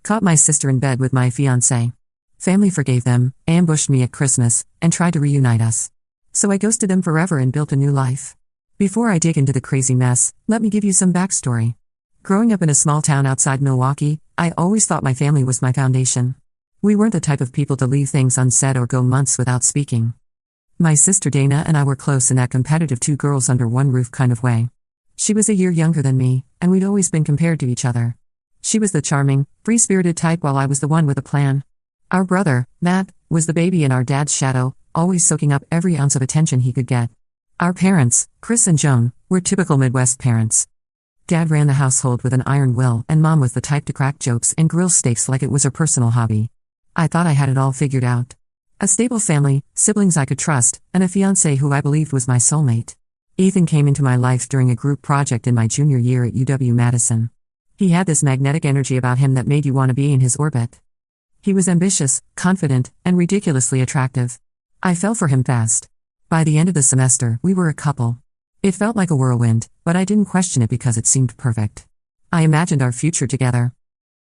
Caught my sister in bed with my fiancé. Family forgave them, ambushed me at Christmas, and tried to reunite us. So I ghosted them forever and built a new life. Before I dig into the crazy mess, let me give you some backstory. Growing up in a small town outside Milwaukee, I always thought my family was my foundation. We weren't the type of people to leave things unsaid or go months without speaking. My sister Dana and I were close in that competitive two girls under one roof kind of way. She was a year younger than me, and we'd always been compared to each other. She was the charming, free-spirited type while I was the one with a plan. Our brother, Matt, was the baby in our dad's shadow, always soaking up every ounce of attention he could get. Our parents, Chris and Joan, were typical Midwest parents. Dad ran the household with an iron will, and Mom was the type to crack jokes and grill steaks like it was her personal hobby. I thought I had it all figured out. A stable family, siblings I could trust, and a fiancé who I believed was my soulmate. Ethan came into my life during a group project in my junior year at UW-Madison. He had this magnetic energy about him that made you want to be in his orbit. He was ambitious, confident, and ridiculously attractive. I fell for him fast. By the end of the semester, we were a couple. It felt like a whirlwind, but I didn't question it because it seemed perfect. I imagined our future together.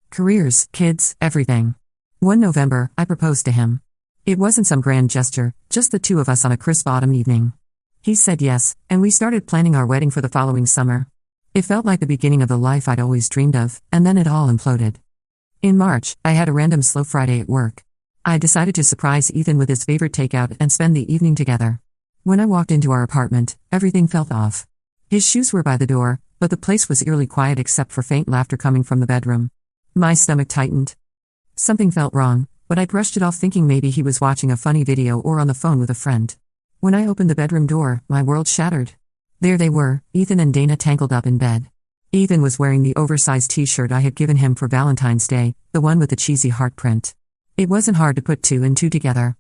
Careers, kids, everything. One November, I proposed to him. It wasn't some grand gesture, just the two of us on a crisp autumn evening. He said yes, and we started planning our wedding for the following summer. It felt like the beginning of the life I'd always dreamed of, and then it all imploded. In March, I had a random slow Friday at work. I decided to surprise Ethan with his favorite takeout and spend the evening together. When I walked into our apartment, everything felt off. His shoes were by the door, but the place was eerily quiet except for faint laughter coming from the bedroom. My stomach tightened. Something felt wrong, but I brushed it off thinking maybe he was watching a funny video or on the phone with a friend. When I opened the bedroom door, my world shattered. There they were, Ethan and Dana tangled up in bed. Ethan was wearing the oversized t-shirt I had given him for Valentine's Day, the one with the cheesy heart print. It wasn't hard to put two and two together.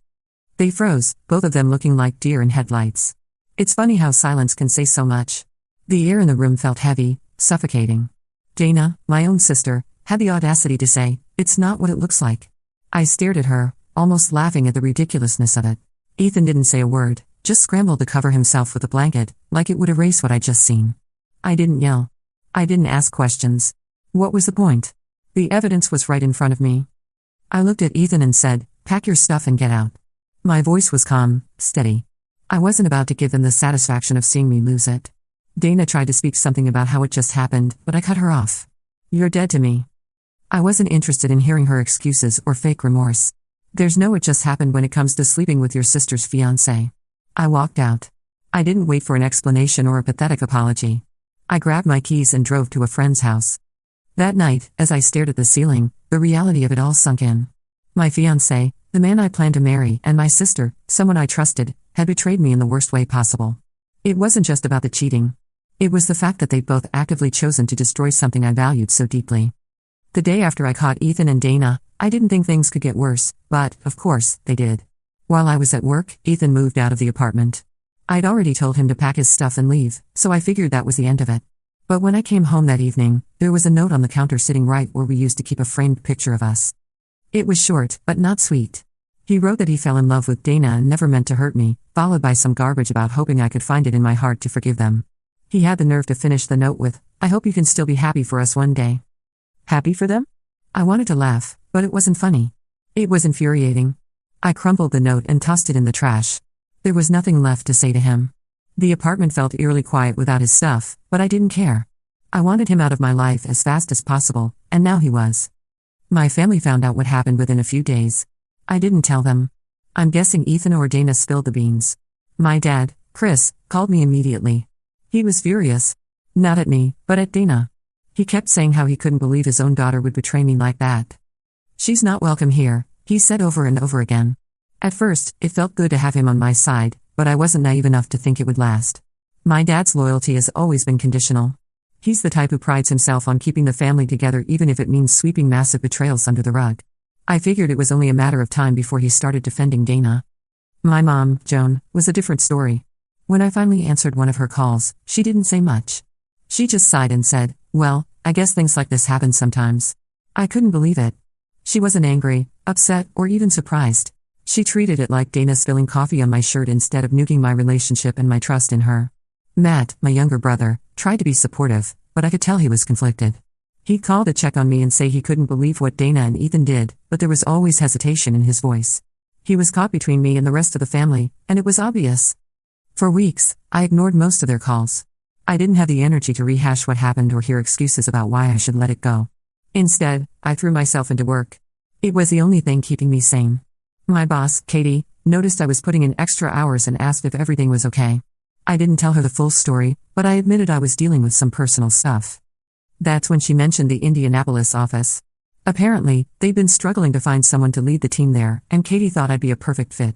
They froze, both of them looking like deer in headlights. It's funny how silence can say so much. The air in the room felt heavy, suffocating. Dana, my own sister, had the audacity to say, "It's not what it looks like." I stared at her, almost laughing at the ridiculousness of it. Ethan didn't say a word, just scrambled to cover himself with a blanket, like it would erase what I'd just seen. I didn't yell. I didn't ask questions. What was the point? The evidence was right in front of me. I looked at Ethan and said, "Pack your stuff and get out." My voice was calm, steady. I wasn't about to give them the satisfaction of seeing me lose it. Dana tried to speak something about how it just happened, but I cut her off. "You're dead to me." I wasn't interested in hearing her excuses or fake remorse. There's no "it just happened" when it comes to sleeping with your sister's fiancé. I walked out. I didn't wait for an explanation or a pathetic apology. I grabbed my keys and drove to a friend's house. That night, as I stared at the ceiling, the reality of it all sunk in. My fiancé, the man I planned to marry, and my sister, someone I trusted, had betrayed me in the worst way possible. It wasn't just about the cheating. It was the fact that they'd both actively chosen to destroy something I valued so deeply. The day after I caught Ethan and Dana, I didn't think things could get worse, but, of course, they did. While I was at work, Ethan moved out of the apartment. I'd already told him to pack his stuff and leave, so I figured that was the end of it. But when I came home that evening, there was a note on the counter sitting right where we used to keep a framed picture of us. It was short, but not sweet. He wrote that he fell in love with Dana and never meant to hurt me, followed by some garbage about hoping I could find it in my heart to forgive them. He had the nerve to finish the note with, "I hope you can still be happy for us one day." Happy for them? I wanted to laugh, but it wasn't funny. It was infuriating. I crumpled the note and tossed it in the trash. There was nothing left to say to him. The apartment felt eerily quiet without his stuff, but I didn't care. I wanted him out of my life as fast as possible, and now he was. My family found out what happened within a few days. I didn't tell them. I'm guessing Ethan or Dana spilled the beans. My dad, Chris, called me immediately. He was furious. Not at me, but at Dana. He kept saying how he couldn't believe his own daughter would betray me like that. "She's not welcome here," he said over and over again. At first, it felt good to have him on my side, but I wasn't naive enough to think it would last. My dad's loyalty has always been conditional. He's the type who prides himself on keeping the family together even if it means sweeping massive betrayals under the rug. I figured it was only a matter of time before he started defending Dana. My mom, Joan, was a different story. When I finally answered one of her calls, she didn't say much. She just sighed and said, "Well, I guess things like this happen sometimes." I couldn't believe it. She wasn't angry, upset, or even surprised. She treated it like Dana spilling coffee on my shirt instead of nuking my relationship and my trust in her. Matt, my younger brother, tried to be supportive, but I could tell he was conflicted. He'd call to check on me and say he couldn't believe what Dana and Ethan did, but there was always hesitation in his voice. He was caught between me and the rest of the family, and it was obvious. For weeks, I ignored most of their calls. I didn't have the energy to rehash what happened or hear excuses about why I should let it go. Instead, I threw myself into work. It was the only thing keeping me sane. My boss, Katie, noticed I was putting in extra hours and asked if everything was okay. I didn't tell her the full story, but I admitted I was dealing with some personal stuff. That's when she mentioned the Indianapolis office. Apparently, they'd been struggling to find someone to lead the team there, and Katie thought I'd be a perfect fit.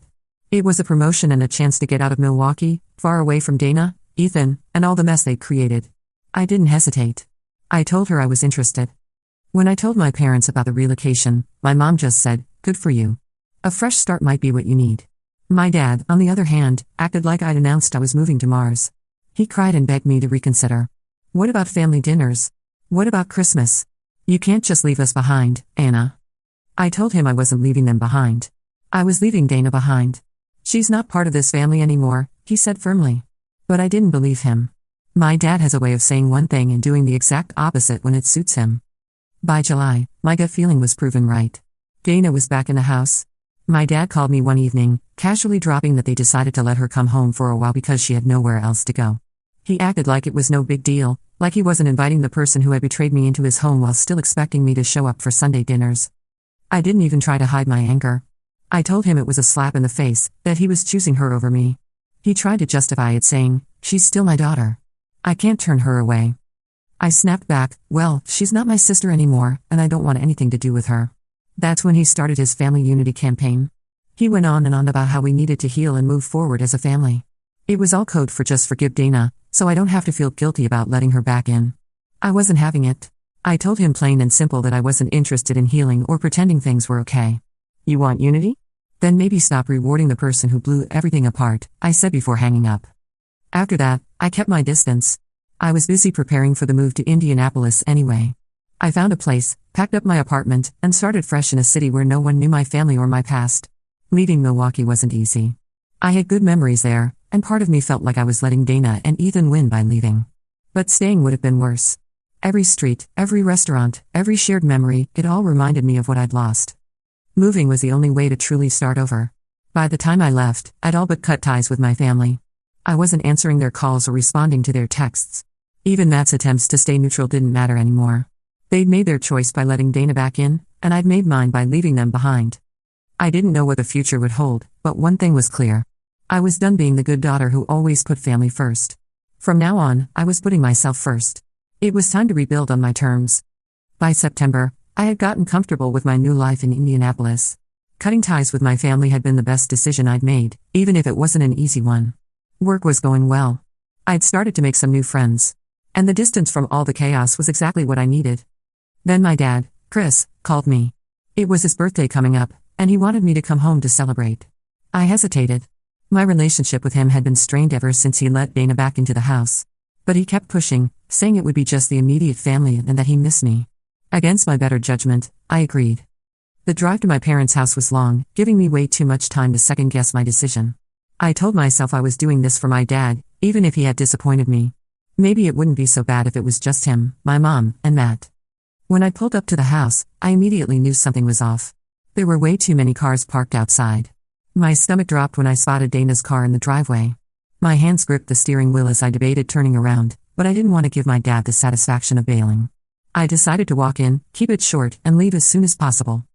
It was a promotion and a chance to get out of Milwaukee, far away from Dana, Ethan, and all the mess they'd created. I didn't hesitate. I told her I was interested. When I told my parents about the relocation, my mom just said, "Good for you. A fresh start might be what you need." My dad, on the other hand, acted like I'd announced I was moving to Mars. He cried and begged me to reconsider. "What about family dinners? What about Christmas? You can't just leave us behind, Anna." I told him I wasn't leaving them behind. I was leaving Dana behind. "She's not part of this family anymore," he said firmly. But I didn't believe him. My dad has a way of saying one thing and doing the exact opposite when it suits him. By July, my gut feeling was proven right. Dana was back in the house. My dad called me one evening, casually dropping that they decided to let her come home for a while because she had nowhere else to go. He acted like it was no big deal, like he wasn't inviting the person who had betrayed me into his home while still expecting me to show up for Sunday dinners. I didn't even try to hide my anger. I told him it was a slap in the face, that he was choosing her over me. He tried to justify it saying, "She's still my daughter. I can't turn her away." I snapped back, "Well, she's not my sister anymore, and I don't want anything to do with her." That's when he started his family unity campaign. He went on and on about how we needed to heal and move forward as a family. It was all code for just forgive Dana, so I don't have to feel guilty about letting her back in. I wasn't having it. I told him plain and simple that I wasn't interested in healing or pretending things were okay. "You want unity? Then maybe stop rewarding the person who blew everything apart," I said before hanging up. After that, I kept my distance. I was busy preparing for the move to Indianapolis anyway. I found a place, packed up my apartment, and started fresh in a city where no one knew my family or my past. Leaving Milwaukee wasn't easy. I had good memories there, and part of me felt like I was letting Dana and Ethan win by leaving. But staying would have been worse. Every street, every restaurant, every shared memory, it all reminded me of what I'd lost. Moving was the only way to truly start over. By the time I left, I'd all but cut ties with my family. I wasn't answering their calls or responding to their texts. Even Matt's attempts to stay neutral didn't matter anymore. They'd made their choice by letting Dana back in, and I'd made mine by leaving them behind. I didn't know what the future would hold, but one thing was clear. I was done being the good daughter who always put family first. From now on, I was putting myself first. It was time to rebuild on my terms. By September, I had gotten comfortable with my new life in Indianapolis. Cutting ties with my family had been the best decision I'd made, even if it wasn't an easy one. Work was going well. I'd started to make some new friends. And the distance from all the chaos was exactly what I needed. Then my dad, Chris, called me. It was his birthday coming up, and he wanted me to come home to celebrate. I hesitated. My relationship with him had been strained ever since he let Dana back into the house. But he kept pushing, saying it would be just the immediate family and that he missed me. Against my better judgment, I agreed. The drive to my parents' house was long, giving me way too much time to second-guess my decision. I told myself I was doing this for my dad, even if he had disappointed me. Maybe it wouldn't be so bad if it was just him, my mom, and Matt. When I pulled up to the house, I immediately knew something was off. There were way too many cars parked outside. My stomach dropped when I spotted Dana's car in the driveway. My hands gripped the steering wheel as I debated turning around, but I didn't want to give my dad the satisfaction of bailing. I decided to walk in, keep it short, and leave as soon as possible.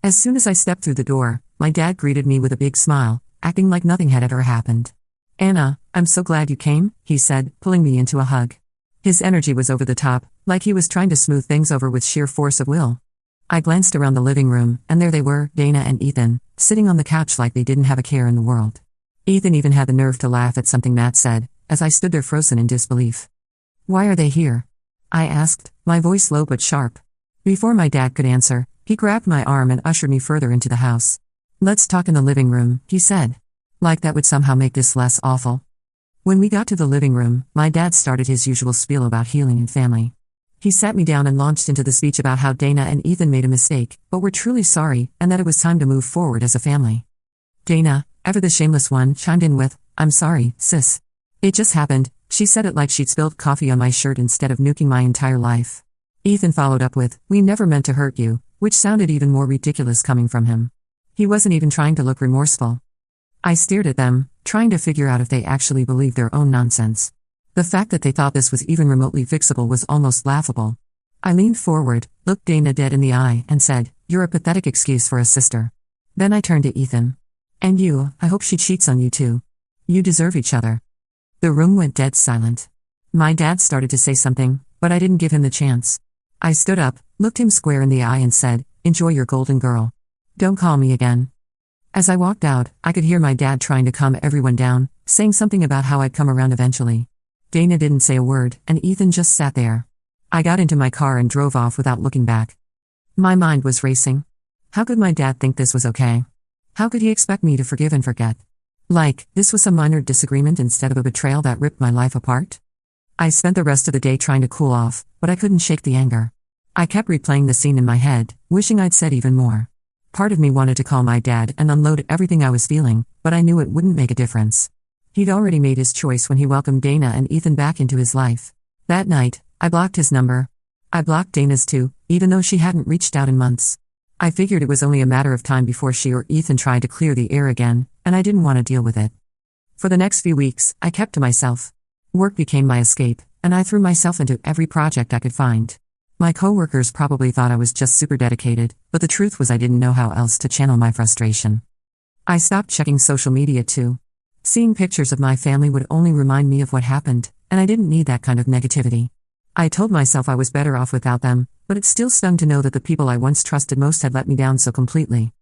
As soon as I stepped through the door, my dad greeted me with a big smile, acting like nothing had ever happened. "Anna, I'm so glad you came," he said, pulling me into a hug. His energy was over the top, like he was trying to smooth things over with sheer force of will. I glanced around the living room, and there they were, Dana and Ethan, sitting on the couch like they didn't have a care in the world. Ethan even had the nerve to laugh at something Matt said, as I stood there frozen in disbelief. "Why are they here?" I asked, my voice low but sharp. Before my dad could answer, he grabbed my arm and ushered me further into the house. "Let's talk in the living room," he said. Like that would somehow make this less awful. When we got to the living room, my dad started his usual spiel about healing and family. He sat me down and launched into the speech about how Dana and Ethan made a mistake, but were truly sorry, and that it was time to move forward as a family. Dana, ever the shameless one, chimed in with, "I'm sorry, sis. It just happened." She said it like she'd spilled coffee on my shirt instead of nuking my entire life. Ethan followed up with, "We never meant to hurt you," which sounded even more ridiculous coming from him. He wasn't even trying to look remorseful. I stared at them, trying to figure out if they actually believed their own nonsense. The fact that they thought this was even remotely fixable was almost laughable. I leaned forward, looked Dana dead in the eye, and said, "You're a pathetic excuse for a sister." Then I turned to Ethan. "And you, I hope she cheats on you too. You deserve each other." The room went dead silent. My dad started to say something, but I didn't give him the chance. I stood up, looked him square in the eye and said, "Enjoy your golden girl. Don't call me again." As I walked out, I could hear my dad trying to calm everyone down, saying something about how I'd come around eventually. Dana didn't say a word, and Ethan just sat there. I got into my car and drove off without looking back. My mind was racing. How could my dad think this was okay? How could he expect me to forgive and forget? Like, this was a minor disagreement instead of a betrayal that ripped my life apart? I spent the rest of the day trying to cool off, but I couldn't shake the anger. I kept replaying the scene in my head, wishing I'd said even more. Part of me wanted to call my dad and unload everything I was feeling, but I knew it wouldn't make a difference. He'd already made his choice when he welcomed Dana and Ethan back into his life. That night, I blocked his number. I blocked Dana's too, even though she hadn't reached out in months. I figured it was only a matter of time before she or Ethan tried to clear the air again, and I didn't want to deal with it. For the next few weeks, I kept to myself. Work became my escape, and I threw myself into every project I could find. My coworkers probably thought I was just super dedicated, but the truth was I didn't know how else to channel my frustration. I stopped checking social media too. Seeing pictures of my family would only remind me of what happened, and I didn't need that kind of negativity. I told myself I was better off without them, but it still stung to know that the people I once trusted most had let me down so completely.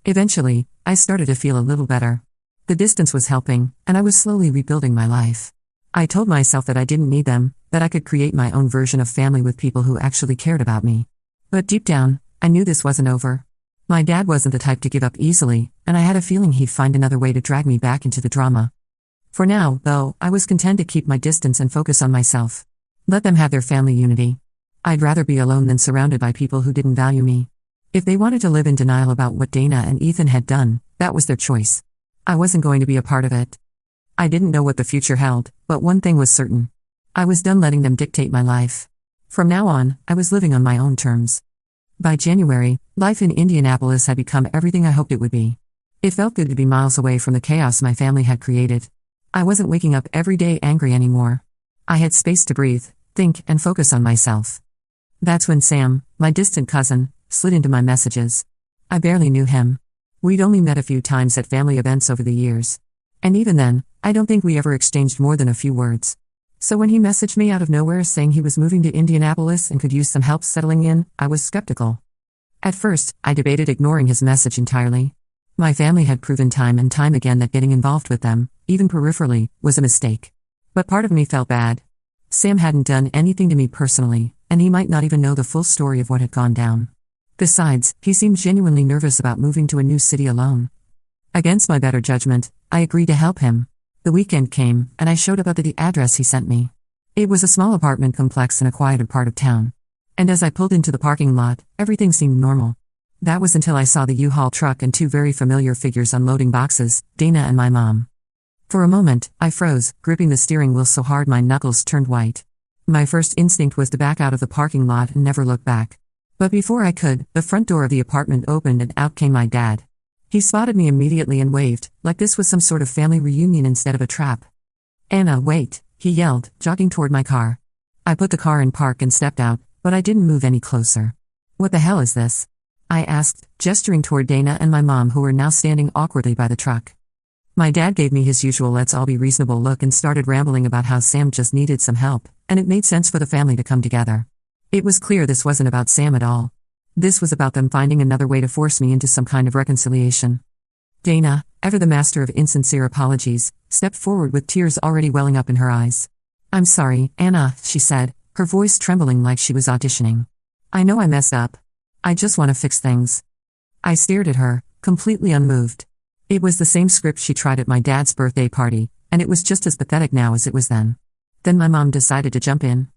Eventually, I started to feel a little better. The distance was helping, and I was slowly rebuilding my life. I told myself that I didn't need them, that I could create my own version of family with people who actually cared about me. But deep down, I knew this wasn't over. My dad wasn't the type to give up easily, and I had a feeling he'd find another way to drag me back into the drama. For now, though, I was content to keep my distance and focus on myself. Let them have their family unity. I'd rather be alone than surrounded by people who didn't value me. If they wanted to live in denial about what Dana and Ethan had done, that was their choice. I wasn't going to be a part of it. I didn't know what the future held, but one thing was certain. I was done letting them dictate my life. From now on, I was living on my own terms. By January, life in Indianapolis had become everything I hoped it would be. It felt good to be miles away from the chaos my family had created. I wasn't waking up every day angry anymore. I had space to breathe, think, and focus on myself. That's when Sam, my distant cousin, slid into my messages. I barely knew him. We'd only met a few times at family events over the years. And even then, I don't think we ever exchanged more than a few words. So when he messaged me out of nowhere saying he was moving to Indianapolis and could use some help settling in, I was skeptical. At first, I debated ignoring his message entirely. My family had proven time and time again that getting involved with them, even peripherally, was a mistake. But part of me felt bad. Sam hadn't done anything to me personally, and he might not even know the full story of what had gone down. Besides, he seemed genuinely nervous about moving to a new city alone. Against my better judgment, I agreed to help him. The weekend came, and I showed up at the address he sent me. It was a small apartment complex in a quieter part of town. And as I pulled into the parking lot, everything seemed normal. That was until I saw the U-Haul truck and two very familiar figures unloading boxes, Dana and my mom. For a moment, I froze, gripping the steering wheel so hard my knuckles turned white. My first instinct was to back out of the parking lot and never look back. But before I could, the front door of the apartment opened and out came my dad. He spotted me immediately and waved, like this was some sort of family reunion instead of a trap. "Anna, wait," he yelled, jogging toward my car. I put the car in park and stepped out, but I didn't move any closer. "What the hell is this?" I asked, gesturing toward Dana and my mom who were now standing awkwardly by the truck. My dad gave me his usual let's all be reasonable look and started rambling about how Sam just needed some help, and it made sense for the family to come together. It was clear this wasn't about Sam at all. This was about them finding another way to force me into some kind of reconciliation. Dana, ever the master of insincere apologies, stepped forward with tears already welling up in her eyes. "I'm sorry, Anna," she said, her voice trembling like she was auditioning. "I know I messed up. I just want to fix things." I stared at her, completely unmoved. It was the same script she tried at my dad's birthday party, and it was just as pathetic now as it was then. Then my mom decided to jump in.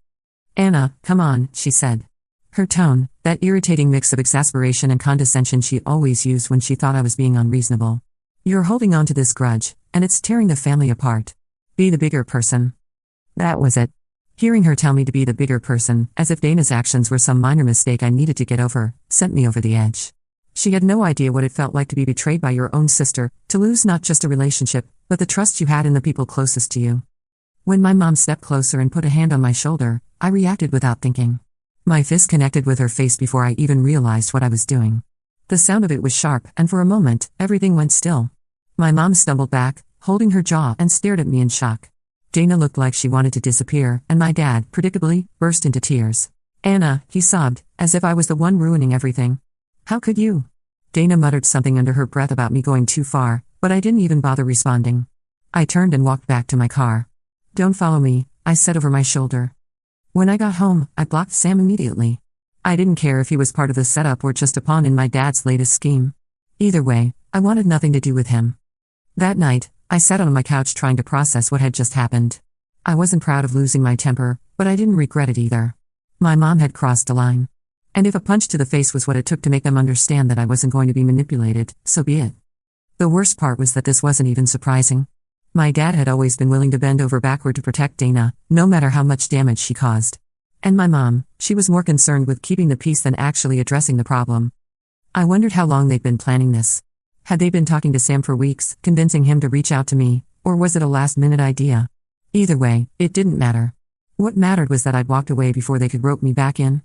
"Anna, come on," she said. Her tone, that irritating mix of exasperation and condescension she always used when she thought I was being unreasonable. "You're holding on to this grudge, and it's tearing the family apart. Be the bigger person." That was it. Hearing her tell me to be the bigger person, as if Dana's actions were some minor mistake I needed to get over, sent me over the edge. She had no idea what it felt like to be betrayed by your own sister, to lose not just a relationship, but the trust you had in the people closest to you. When my mom stepped closer and put a hand on my shoulder, I reacted without thinking. My fist connected with her face before I even realized what I was doing. The sound of it was sharp, and for a moment, everything went still. My mom stumbled back, holding her jaw, and stared at me in shock. Dana looked like she wanted to disappear, and my dad, predictably, burst into tears. "Anna," he sobbed, as if I was the one ruining everything. "How could you?" Dana muttered something under her breath about me going too far, but I didn't even bother responding. I turned and walked back to my car. "Don't follow me," I said over my shoulder. When I got home, I blocked Sam immediately. I didn't care if he was part of the setup or just a pawn in my dad's latest scheme. Either way, I wanted nothing to do with him. That night, I sat on my couch trying to process what had just happened. I wasn't proud of losing my temper, but I didn't regret it either. My mom had crossed a line. And if a punch to the face was what it took to make them understand that I wasn't going to be manipulated, so be it. The worst part was that this wasn't even surprising. My dad had always been willing to bend over backward to protect Dana, no matter how much damage she caused. And my mom, she was more concerned with keeping the peace than actually addressing the problem. I wondered how long they'd been planning this. Had they been talking to Sam for weeks, convincing him to reach out to me, or was it a last-minute idea? Either way, it didn't matter. What mattered was that I'd walked away before they could rope me back in.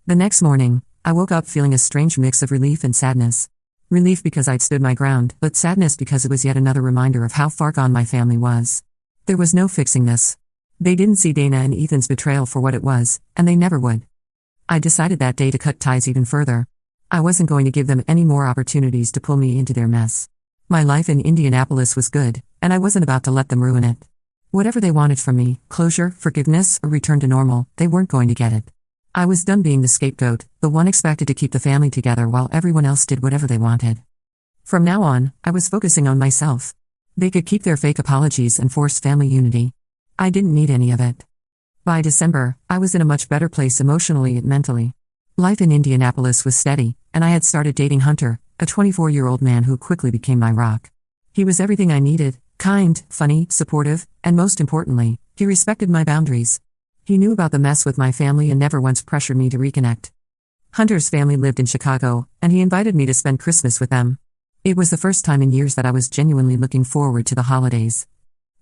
The next morning, I woke up feeling a strange mix of relief and sadness. Relief because I'd stood my ground, but sadness because it was yet another reminder of how far gone my family was. There was no fixing this. They didn't see Dana and Ethan's betrayal for what it was, and they never would. I decided that day to cut ties even further. I wasn't going to give them any more opportunities to pull me into their mess. My life in Indianapolis was good, and I wasn't about to let them ruin it. Whatever they wanted from me, closure, forgiveness, or return to normal, they weren't going to get it. I was done being the scapegoat, the one expected to keep the family together while everyone else did whatever they wanted. From now on, I was focusing on myself. They could keep their fake apologies and forced family unity. I didn't need any of it. By December, I was in a much better place emotionally and mentally. Life in Indianapolis was steady, and I had started dating Hunter, a 24-year-old man who quickly became my rock. He was everything I needed, kind, funny, supportive, and most importantly, he respected my boundaries. He knew about the mess with my family and never once pressured me to reconnect. Hunter's family lived in Chicago, and he invited me to spend Christmas with them. It was the first time in years that I was genuinely looking forward to the holidays.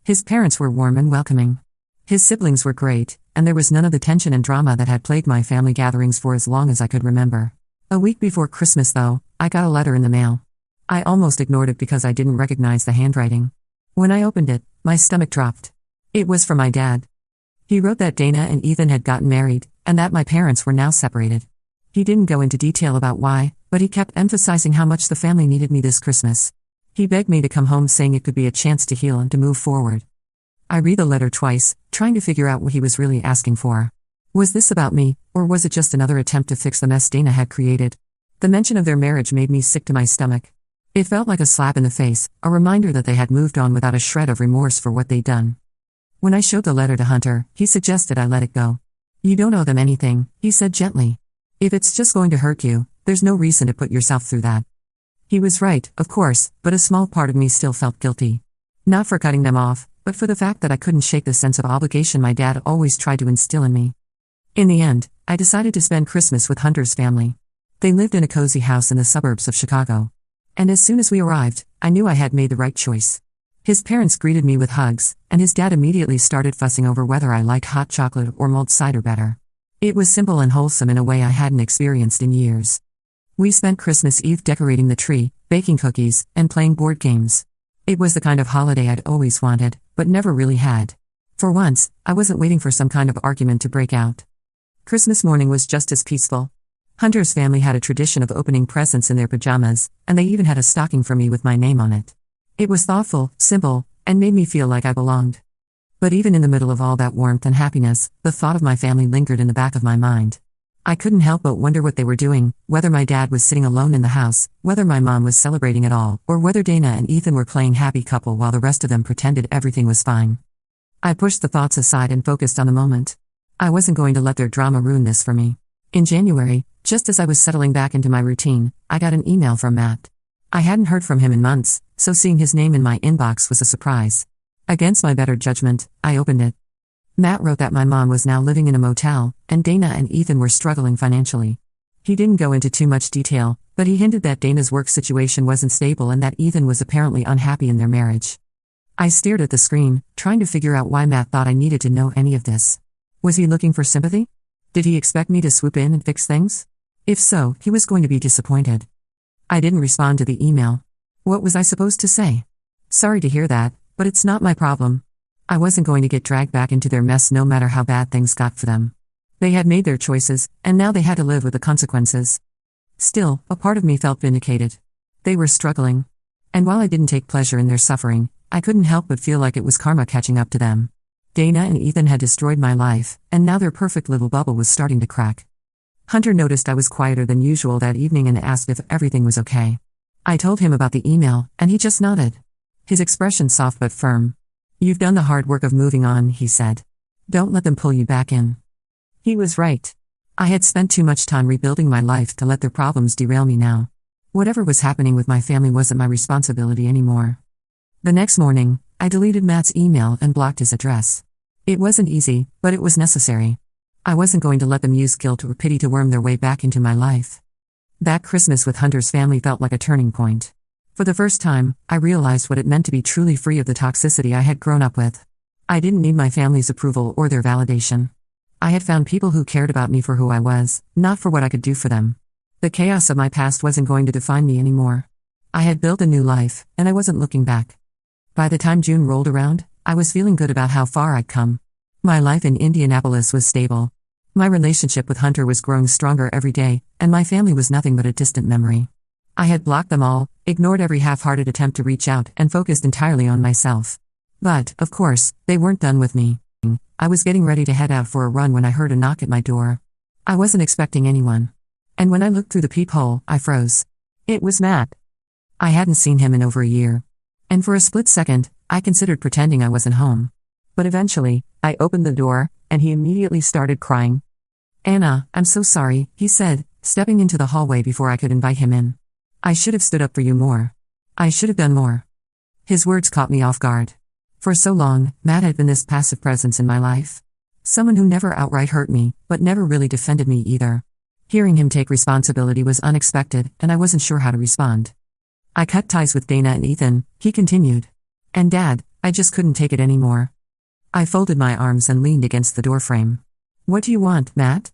His parents were warm and welcoming. His siblings were great, and there was none of the tension and drama that had plagued my family gatherings for as long as I could remember. A week before Christmas, though, I got a letter in the mail. I almost ignored it because I didn't recognize the handwriting. When I opened it, my stomach dropped. It was from my dad. He wrote that Dana and Ethan had gotten married, and that my parents were now separated. He didn't go into detail about why, but he kept emphasizing how much the family needed me this Christmas. He begged me to come home, saying it could be a chance to heal and to move forward. I read the letter twice, trying to figure out what he was really asking for. Was this about me, or was it just another attempt to fix the mess Dana had created? The mention of their marriage made me sick to my stomach. It felt like a slap in the face, a reminder that they had moved on without a shred of remorse for what they'd done. When I showed the letter to Hunter, he suggested I let it go. "You don't owe them anything," he said gently. "If it's just going to hurt you, there's no reason to put yourself through that." He was right, of course, but a small part of me still felt guilty. Not for cutting them off, but for the fact that I couldn't shake the sense of obligation my dad always tried to instill in me. In the end, I decided to spend Christmas with Hunter's family. They lived in a cozy house in the suburbs of Chicago. And as soon as we arrived, I knew I had made the right choice. His parents greeted me with hugs, and his dad immediately started fussing over whether I liked hot chocolate or mulled cider better. It was simple and wholesome in a way I hadn't experienced in years. We spent Christmas Eve decorating the tree, baking cookies, and playing board games. It was the kind of holiday I'd always wanted, but never really had. For once, I wasn't waiting for some kind of argument to break out. Christmas morning was just as peaceful. Hunter's family had a tradition of opening presents in their pajamas, and they even had a stocking for me with my name on it. It was thoughtful, simple, and made me feel like I belonged. But even in the middle of all that warmth and happiness, the thought of my family lingered in the back of my mind. I couldn't help but wonder what they were doing, whether my dad was sitting alone in the house, whether my mom was celebrating at all, or whether Dana and Ethan were playing happy couple while the rest of them pretended everything was fine. I pushed the thoughts aside and focused on the moment. I wasn't going to let their drama ruin this for me. In January, just as I was settling back into my routine, I got an email from Matt. I hadn't heard from him in months, so seeing his name in my inbox was a surprise. Against my better judgment, I opened it. Matt wrote that my mom was now living in a motel, and Dana and Ethan were struggling financially. He didn't go into too much detail, but he hinted that Dana's work situation wasn't stable and that Ethan was apparently unhappy in their marriage. I stared at the screen, trying to figure out why Matt thought I needed to know any of this. Was he looking for sympathy? Did he expect me to swoop in and fix things? If so, he was going to be disappointed. I didn't respond to the email. What was I supposed to say? Sorry to hear that, but it's not my problem. I wasn't going to get dragged back into their mess no matter how bad things got for them. They had made their choices, and now they had to live with the consequences. Still, a part of me felt vindicated. They were struggling. And while I didn't take pleasure in their suffering, I couldn't help but feel like it was karma catching up to them. Dana and Ethan had destroyed my life, and now their perfect little bubble was starting to crack. Hunter noticed I was quieter than usual that evening and asked if everything was okay. I told him about the email, and he just nodded. His expression soft but firm. "You've done the hard work of moving on," he said. "Don't let them pull you back in." He was right. I had spent too much time rebuilding my life to let their problems derail me now. Whatever was happening with my family wasn't my responsibility anymore. The next morning, I deleted Matt's email and blocked his address. It wasn't easy, but it was necessary. I wasn't going to let them use guilt or pity to worm their way back into my life. That Christmas with Hunter's family felt like a turning point. For the first time, I realized what it meant to be truly free of the toxicity I had grown up with. I didn't need my family's approval or their validation. I had found people who cared about me for who I was, not for what I could do for them. The chaos of my past wasn't going to define me anymore. I had built a new life, and I wasn't looking back. By the time June rolled around, I was feeling good about how far I'd come. My life in Indianapolis was stable. My relationship with Hunter was growing stronger every day, and my family was nothing but a distant memory. I had blocked them all, ignored every half-hearted attempt to reach out, and focused entirely on myself. But, of course, they weren't done with me. I was getting ready to head out for a run when I heard a knock at my door. I wasn't expecting anyone. And when I looked through the peephole, I froze. It was Matt. I hadn't seen him in over a year. And for a split second, I considered pretending I wasn't home. But eventually, I opened the door, and he immediately started crying. "Anna, I'm so sorry," he said, stepping into the hallway before I could invite him in. "I should have stood up for you more. I should have done more." His words caught me off guard. For so long, Matt had been this passive presence in my life. Someone who never outright hurt me, but never really defended me either. Hearing him take responsibility was unexpected, and I wasn't sure how to respond. "I cut ties with Dana and Ethan," he continued. "And Dad, I just couldn't take it anymore." I folded my arms and leaned against the doorframe. "What do you want, Matt?"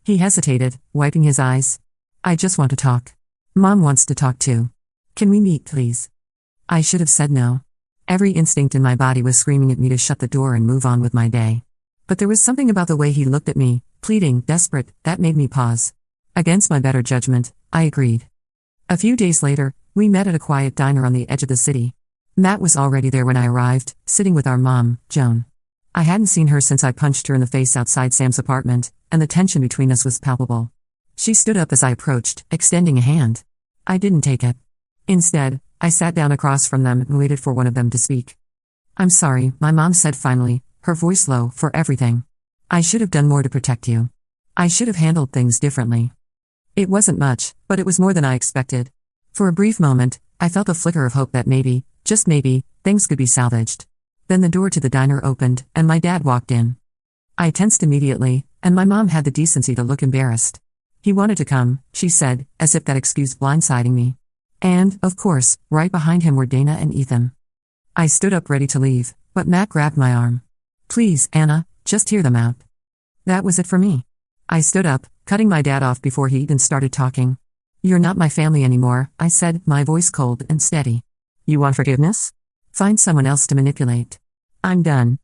He hesitated, wiping his eyes. "I just want to talk. Mom wants to talk too. Can we meet, please?" I should have said no. Every instinct in my body was screaming at me to shut the door and move on with my day. But there was something about the way he looked at me, pleading, desperate, that made me pause. Against my better judgment, I agreed. A few days later, we met at a quiet diner on the edge of the city. Matt was already there when I arrived, sitting with our mom, Joan. I hadn't seen her since I punched her in the face outside Sam's apartment, and the tension between us was palpable. She stood up as I approached, extending a hand. I didn't take it. Instead, I sat down across from them and waited for one of them to speak. "I'm sorry," my mom said finally, her voice low, "for everything. I should have done more to protect you. I should have handled things differently." It wasn't much, but it was more than I expected. For a brief moment, I felt a flicker of hope that maybe, just maybe, things could be salvaged. Then the door to the diner opened, and my dad walked in. I tensed immediately, and my mom had the decency to look embarrassed. "He wanted to come," she said, as if that excused blindsiding me. And, of course, right behind him were Dana and Ethan. I stood up ready to leave, but Matt grabbed my arm. "Please, Anna, just hear them out." That was it for me. I stood up, cutting my dad off before he even started talking. "You're not my family anymore," I said, my voice cold and steady. "You want forgiveness? Find someone else to manipulate. I'm done."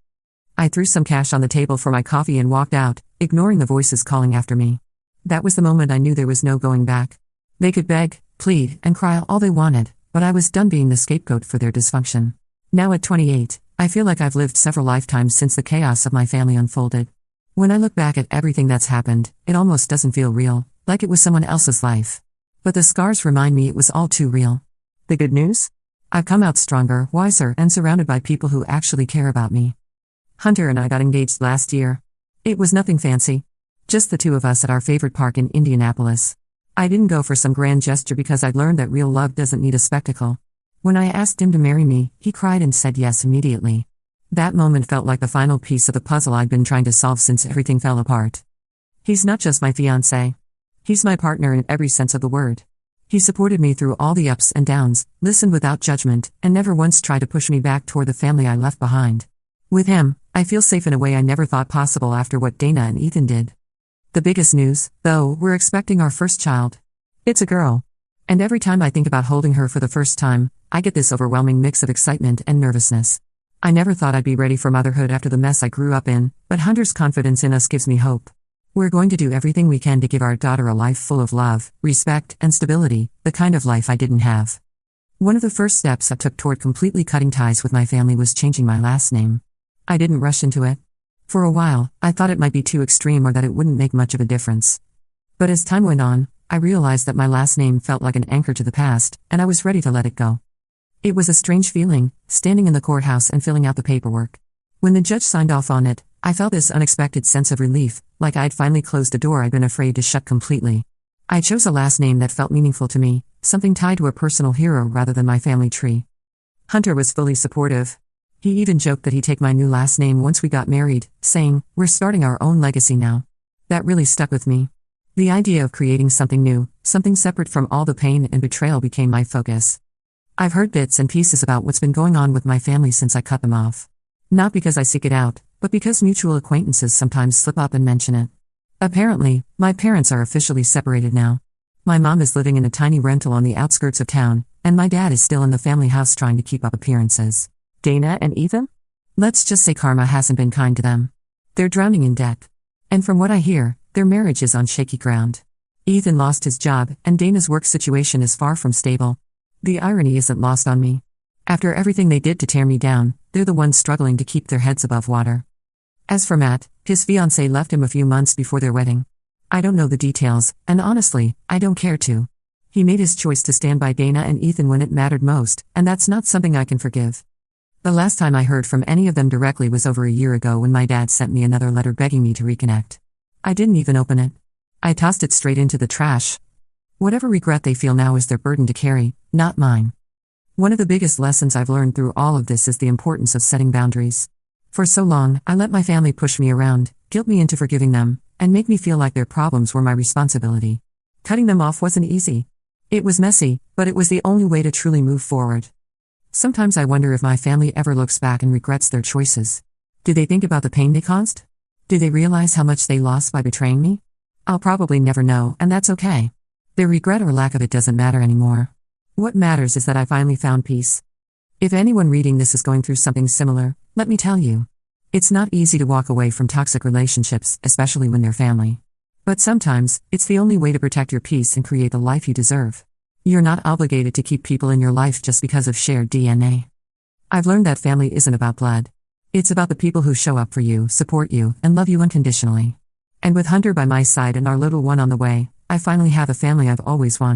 I threw some cash on the table for my coffee and walked out, ignoring the voices calling after me. That was the moment I knew there was no going back. They could beg, plead, and cry all they wanted, but I was done being the scapegoat for their dysfunction. Now at 28, I feel like I've lived several lifetimes since the chaos of my family unfolded. When I look back at everything that's happened, it almost doesn't feel real, like it was someone else's life. But the scars remind me it was all too real. The good news? I've come out stronger, wiser, and surrounded by people who actually care about me. Hunter and I got engaged last year. It was nothing fancy. Just the two of us at our favorite park in Indianapolis. I didn't go for some grand gesture because I'd learned that real love doesn't need a spectacle. When I asked him to marry me, he cried and said yes immediately. That moment felt like the final piece of the puzzle I'd been trying to solve since everything fell apart. He's not just my fiancé. He's my partner in every sense of the word. He supported me through all the ups and downs, listened without judgment, and never once tried to push me back toward the family I left behind. With him, I feel safe in a way I never thought possible after what Dana and Ethan did. The biggest news, though, we're expecting our first child. It's a girl. And every time I think about holding her for the first time, I get this overwhelming mix of excitement and nervousness. I never thought I'd be ready for motherhood after the mess I grew up in, but Hunter's confidence in us gives me hope. We're going to do everything we can to give our daughter a life full of love, respect, and stability, the kind of life I didn't have. One of the first steps I took toward completely cutting ties with my family was changing my last name. I didn't rush into it. For a while, I thought it might be too extreme or that it wouldn't make much of a difference. But as time went on, I realized that my last name felt like an anchor to the past, and I was ready to let it go. It was a strange feeling, standing in the courthouse and filling out the paperwork. When the judge signed off on it, I felt this unexpected sense of relief, like I'd finally closed a door I'd been afraid to shut completely. I chose a last name that felt meaningful to me, something tied to a personal hero rather than my family tree. Hunter was fully supportive. He even joked that he'd take my new last name once we got married, saying, "We're starting our own legacy now." That really stuck with me. The idea of creating something new, something separate from all the pain and betrayal became my focus. I've heard bits and pieces about what's been going on with my family since I cut them off. Not because I seek it out, but because mutual acquaintances sometimes slip up and mention it. Apparently, my parents are officially separated now. My mom is living in a tiny rental on the outskirts of town, and my dad is still in the family house trying to keep up appearances. Dana and Ethan? Let's just say karma hasn't been kind to them. They're drowning in debt. And from what I hear, their marriage is on shaky ground. Ethan lost his job, and Dana's work situation is far from stable. The irony isn't lost on me. After everything they did to tear me down, they're the ones struggling to keep their heads above water. As for Matt, his fiancée left him a few months before their wedding. I don't know the details, and honestly, I don't care to. He made his choice to stand by Dana and Ethan when it mattered most, and that's not something I can forgive. The last time I heard from any of them directly was over a year ago when my dad sent me another letter begging me to reconnect. I didn't even open it. I tossed it straight into the trash. Whatever regret they feel now is their burden to carry, not mine. One of the biggest lessons I've learned through all of this is the importance of setting boundaries. For so long, I let my family push me around, guilt me into forgiving them, and make me feel like their problems were my responsibility. Cutting them off wasn't easy. It was messy, but it was the only way to truly move forward. Sometimes I wonder if my family ever looks back and regrets their choices. Do they think about the pain they caused? Do they realize how much they lost by betraying me? I'll probably never know, and that's okay. Their regret or lack of it doesn't matter anymore. What matters is that I finally found peace. If anyone reading this is going through something similar, let me tell you. It's not easy to walk away from toxic relationships, especially when they're family. But sometimes, it's the only way to protect your peace and create the life you deserve. You're not obligated to keep people in your life just because of shared DNA. I've learned that family isn't about blood. It's about the people who show up for you, support you, and love you unconditionally. And with Hunter by my side and our little one on the way, I finally have the family I've always wanted.